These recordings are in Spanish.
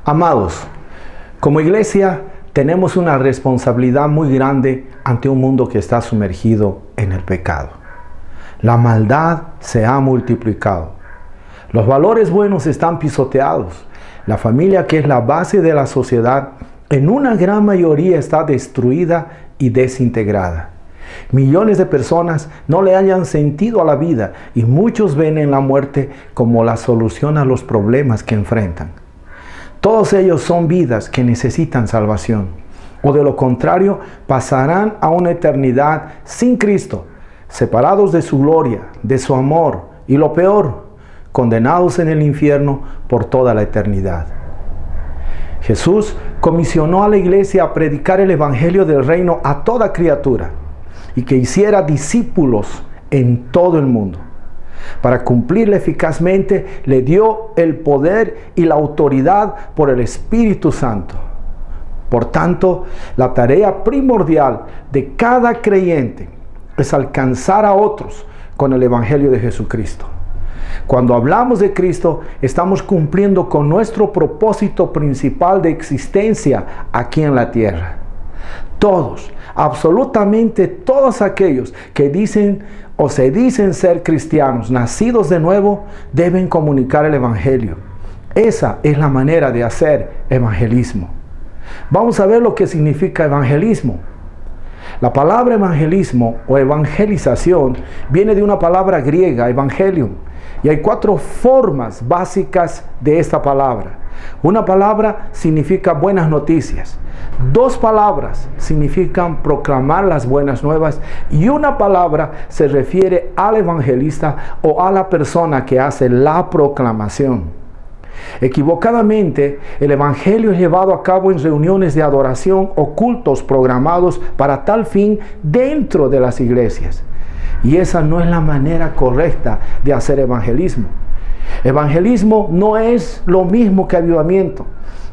Amados, como iglesia tenemos una responsabilidad muy grande ante un mundo que está sumergido en el pecado. La maldad se ha multiplicado. Los valores buenos están pisoteados. La familia, que es la base de la sociedad, en una gran mayoría está destruida y desintegrada. Millones de personas no le hallan sentido a la vida y muchos ven en la muerte como la solución a los problemas que enfrentan. Todos ellos son vidas que necesitan salvación, o de lo contrario pasarán a una eternidad sin Cristo, separados de su gloria, de su amor y lo peor, condenados en el infierno por toda la eternidad. Jesús comisionó a la iglesia a predicar el evangelio del reino a toda criatura y que hiciera discípulos en todo el mundo. Para cumplirle eficazmente le dio el poder y la autoridad por el Espíritu Santo. Por tanto, la tarea primordial de cada creyente es alcanzar a otros con el evangelio de Jesucristo. Cuando hablamos de Cristo, estamos cumpliendo con nuestro propósito principal de existencia aquí en la tierra. Todos, absolutamente todos aquellos que dicen o se dicen ser cristianos, nacidos de nuevo, deben comunicar el evangelio. Esa es la manera de hacer evangelismo. Vamos a ver lo que significa evangelismo. La palabra evangelismo o evangelización viene de una palabra griega, evangelium, y hay 4 formas básicas de esta palabra. Una palabra significa buenas noticias. 2 palabras significan proclamar las buenas nuevas. Y una palabra se refiere al evangelista o a la persona que hace la proclamación. Equivocadamente, el evangelio es llevado a cabo en reuniones de adoración o cultos programados para tal fin dentro de las iglesias. Y esa no es la manera correcta de hacer evangelismo. Evangelismo no es lo mismo que avivamiento.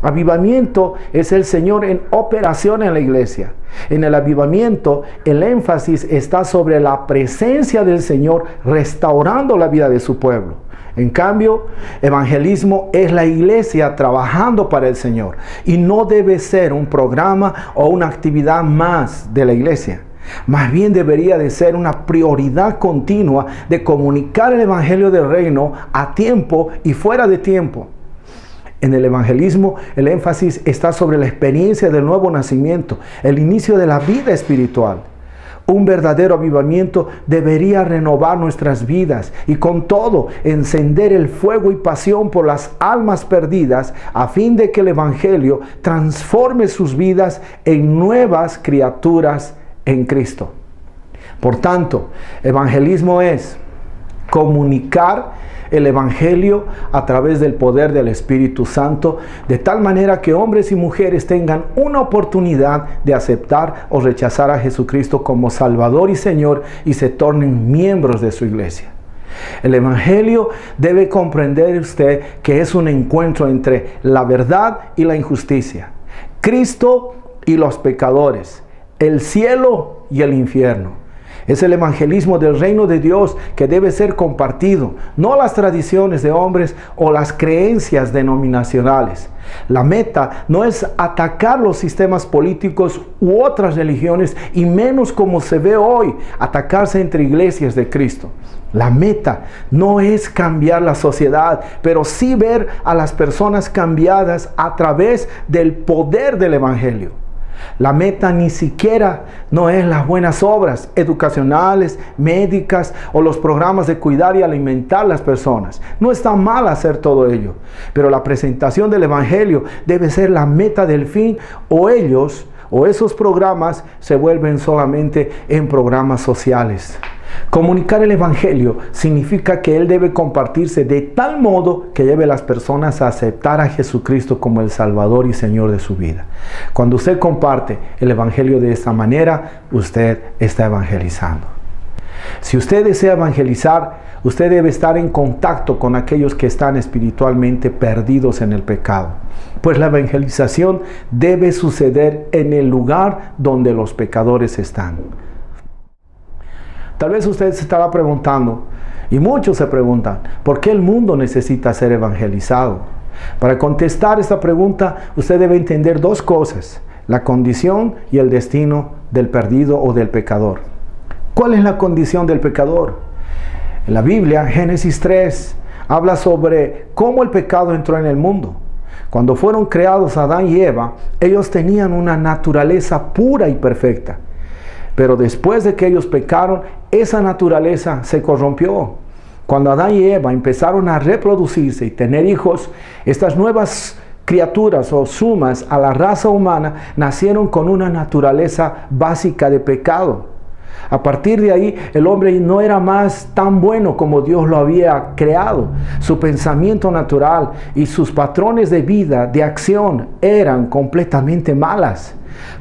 Avivamiento es el Señor en operación en la iglesia. En el avivamiento, el énfasis está sobre la presencia del Señor restaurando la vida de su pueblo. En cambio, evangelismo es la iglesia trabajando para el Señor y no debe ser un programa o una actividad más de la iglesia. Más bien debería de ser una prioridad continua de comunicar el evangelio del reino a tiempo y fuera de tiempo. En el evangelismo, el énfasis está sobre la experiencia del nuevo nacimiento, el inicio de la vida espiritual. Un verdadero avivamiento debería renovar nuestras vidas y con todo encender el fuego y pasión por las almas perdidas a fin de que el evangelio transforme sus vidas en nuevas criaturas en Cristo. Por tanto, evangelismo es comunicar el evangelio a través del poder del Espíritu Santo, de tal manera que hombres y mujeres tengan una oportunidad de aceptar o rechazar a Jesucristo como Salvador y Señor y se tornen miembros de su iglesia. El evangelio debe comprender usted que es un encuentro entre la verdad y la injusticia, Cristo y los pecadores, el cielo y el infierno. Es el evangelismo del reino de Dios que debe ser compartido, no las tradiciones de hombres o las creencias denominacionales. La meta no es atacar los sistemas políticos u otras religiones, y menos como se ve hoy, atacarse entre iglesias de Cristo. La meta no es cambiar la sociedad, pero sí ver a las personas cambiadas a través del poder del evangelio. La meta ni siquiera no es las buenas obras educacionales, médicas o los programas de cuidar y alimentar a las personas. No está mal hacer todo ello, pero la presentación del evangelio debe ser la meta del fin, o ellos o esos programas se vuelven solamente en programas sociales. Comunicar el evangelio significa que él debe compartirse de tal modo que lleve a las personas a aceptar a Jesucristo como el Salvador y Señor de su vida. Cuando usted comparte el evangelio de esta manera, usted está evangelizando. Si usted desea evangelizar, usted debe estar en contacto con aquellos que están espiritualmente perdidos en el pecado, pues la evangelización debe suceder en el lugar donde los pecadores están. Tal vez usted se estará preguntando, y muchos se preguntan, ¿por qué el mundo necesita ser evangelizado? Para contestar esta pregunta, usted debe entender dos cosas: la condición y el destino del perdido o del pecador. ¿Cuál es la condición del pecador? En la Biblia, Génesis 3, habla sobre cómo el pecado entró en el mundo. Cuando fueron creados Adán y Eva, ellos tenían una naturaleza pura y perfecta. Pero después de que ellos pecaron, esa naturaleza se corrompió. Cuando Adán y Eva empezaron a reproducirse y tener hijos, estas nuevas criaturas o sumas a la raza humana nacieron con una naturaleza básica de pecado. A partir de ahí, el hombre no era más tan bueno como Dios lo había creado. Su pensamiento natural y sus patrones de vida, de acción, eran completamente malas.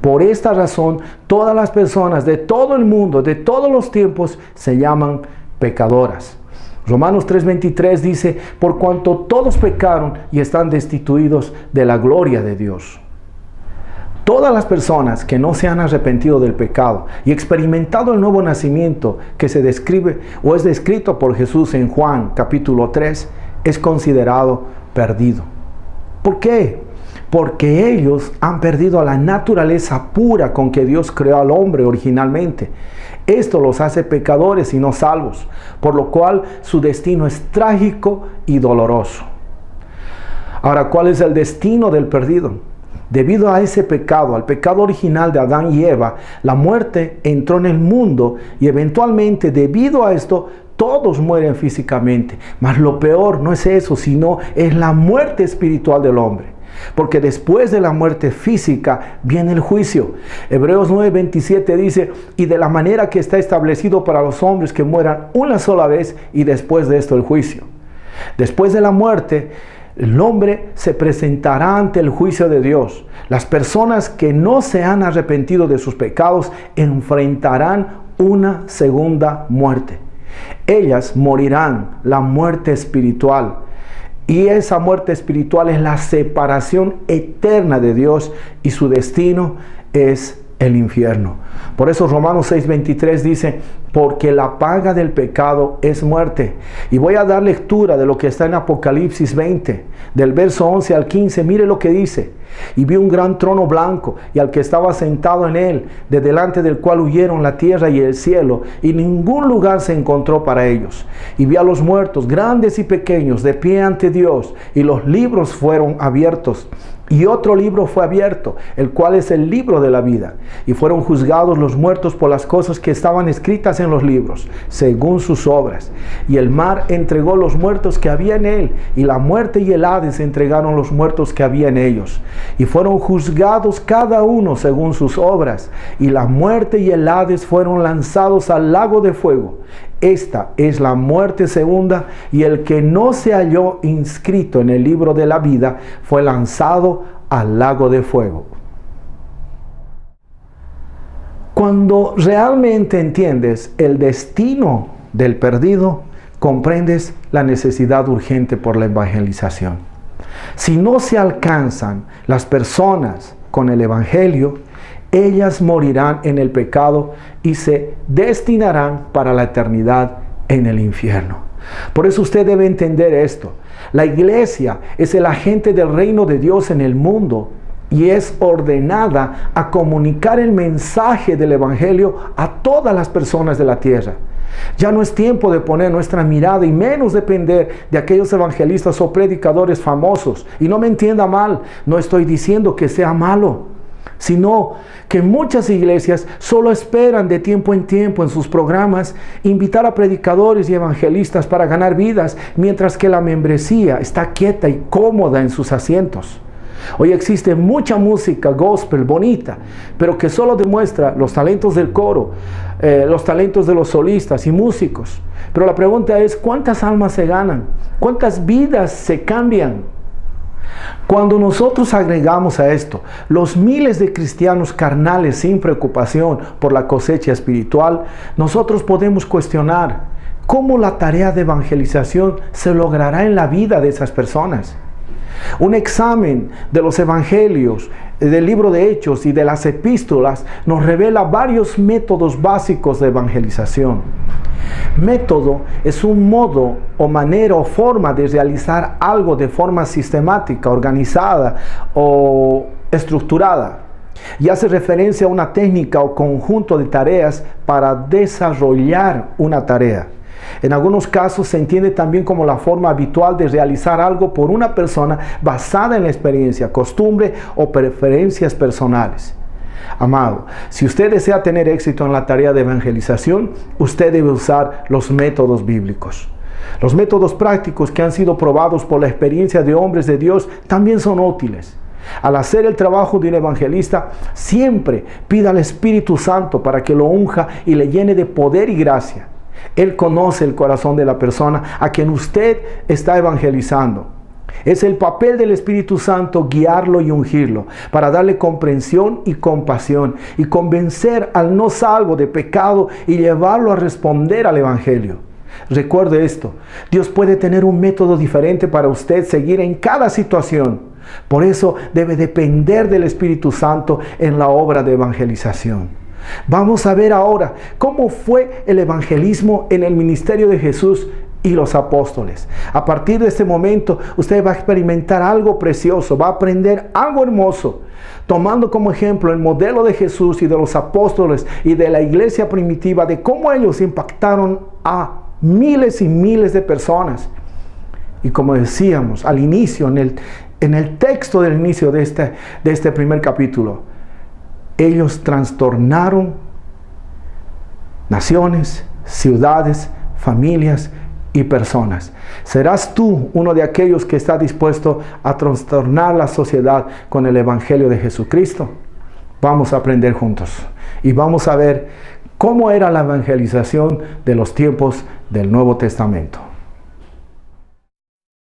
Por esta razón, todas las personas de todo el mundo, de todos los tiempos, se llaman pecadoras. Romanos 3:23 dice: por cuanto todos pecaron y están destituidos de la gloria de Dios. Todas las personas que no se han arrepentido del pecado y experimentado el nuevo nacimiento que se describe o es descrito por Jesús en Juan capítulo 3, es considerado perdido. ¿Por qué? Porque ellos han perdido la naturaleza pura con que Dios creó al hombre originalmente. Esto los hace pecadores y no salvos, por lo cual su destino es trágico y doloroso. Ahora, ¿cuál es el destino del perdido? Debido a ese pecado, al pecado original de Adán y Eva, la muerte entró en el mundo y eventualmente, debido a esto, todos mueren físicamente. Mas lo peor no es eso, sino es la muerte espiritual del hombre. Porque después de la muerte física viene el juicio. Hebreos 9:27 dice: y de la manera que está establecido para los hombres que mueran una sola vez, y después de esto el juicio. Después de la muerte, el hombre se presentará ante el juicio de Dios. Las personas que no se han arrepentido de sus pecados enfrentarán una segunda muerte. Ellas morirán la muerte espiritual. Y esa muerte espiritual es la separación eterna de Dios, y su destino es el infierno. Por eso Romanos 6:23 dice: porque la paga del pecado es muerte. Y voy a dar lectura de lo que está en Apocalipsis 20, del verso 11 al 15. Mire lo que dice: y vi un gran trono blanco, y al que estaba sentado en él, de delante del cual huyeron la tierra y el cielo, y ningún lugar se encontró para ellos. Y vi a los muertos, grandes y pequeños, de pie ante Dios, y los libros fueron abiertos. Y otro libro fue abierto, el cual es el libro de la vida. Y fueron juzgados los muertos por las cosas que estaban escritas en los libros, según sus obras. Y el mar entregó los muertos que había en él, y la muerte y el Hades entregaron los muertos que había en ellos. Y fueron juzgados cada uno según sus obras. Y la muerte y el Hades fueron lanzados al lago de fuego. Esta es la muerte segunda, y el que no se halló inscrito en el libro de la vida fue lanzado al lago de fuego. Cuando realmente entiendes el destino del perdido, comprendes la necesidad urgente por la evangelización. Si no se alcanzan las personas con el evangelio, ellas morirán en el pecado y se destinarán para la eternidad en el infierno. Por eso usted debe entender esto. La iglesia es el agente del reino de Dios en el mundo y es ordenada a comunicar el mensaje del evangelio a todas las personas de la tierra. Ya no es tiempo de poner nuestra mirada y menos depender de aquellos evangelistas o predicadores famosos. Y no me entienda mal, no estoy diciendo que sea malo, sino que muchas iglesias solo esperan de tiempo en tiempo en sus programas invitar a predicadores y evangelistas para ganar vidas, mientras que la membresía está quieta y cómoda en sus asientos. Hoy existe mucha música gospel bonita, pero que solo demuestra los talentos del coro, los talentos de los solistas y músicos. Pero la pregunta es: ¿cuántas almas se ganan? ¿Cuántas vidas se cambian? Cuando nosotros agregamos a esto los miles de cristianos carnales sin preocupación por la cosecha espiritual, nosotros podemos cuestionar cómo la tarea de evangelización se logrará en la vida de esas personas. Un examen de los evangelios, del libro de Hechos y de las epístolas nos revela varios métodos básicos de evangelización. Método es un modo o manera o forma de realizar algo de forma sistemática, organizada o estructurada, y hace referencia a una técnica o conjunto de tareas para desarrollar una tarea. En algunos casos se entiende también como la forma habitual de realizar algo por una persona basada en la experiencia, costumbre o preferencias personales. Amado, si usted desea tener éxito en la tarea de evangelización, usted debe usar los métodos bíblicos. Los métodos prácticos que han sido probados por la experiencia de hombres de Dios también son útiles. Al hacer el trabajo de un evangelista, siempre pida al Espíritu Santo para que lo unja y le llene de poder y gracia. Él conoce el corazón de la persona a quien usted está evangelizando. Es el papel del Espíritu Santo guiarlo y ungirlo para darle comprensión y compasión y convencer al no salvo de pecado y llevarlo a responder al Evangelio. Recuerde esto, Dios puede tener un método diferente para usted seguir en cada situación. Por eso debe depender del Espíritu Santo en la obra de evangelización. Vamos a ver ahora cómo fue el evangelismo en el ministerio de Jesús y los apóstoles. A partir de este momento, usted va a experimentar algo precioso, va a aprender algo hermoso, tomando como ejemplo el modelo de Jesús y de los apóstoles y de la iglesia primitiva, de cómo ellos impactaron a miles y miles de personas. Y como decíamos al inicio, en el texto del inicio de este primer capítulo, ellos trastornaron naciones, ciudades, familias y personas. ¿Serás tú uno de aquellos que está dispuesto a trastornar la sociedad con el Evangelio de Jesucristo? Vamos a aprender juntos y vamos a ver cómo era la evangelización de los tiempos del Nuevo Testamento.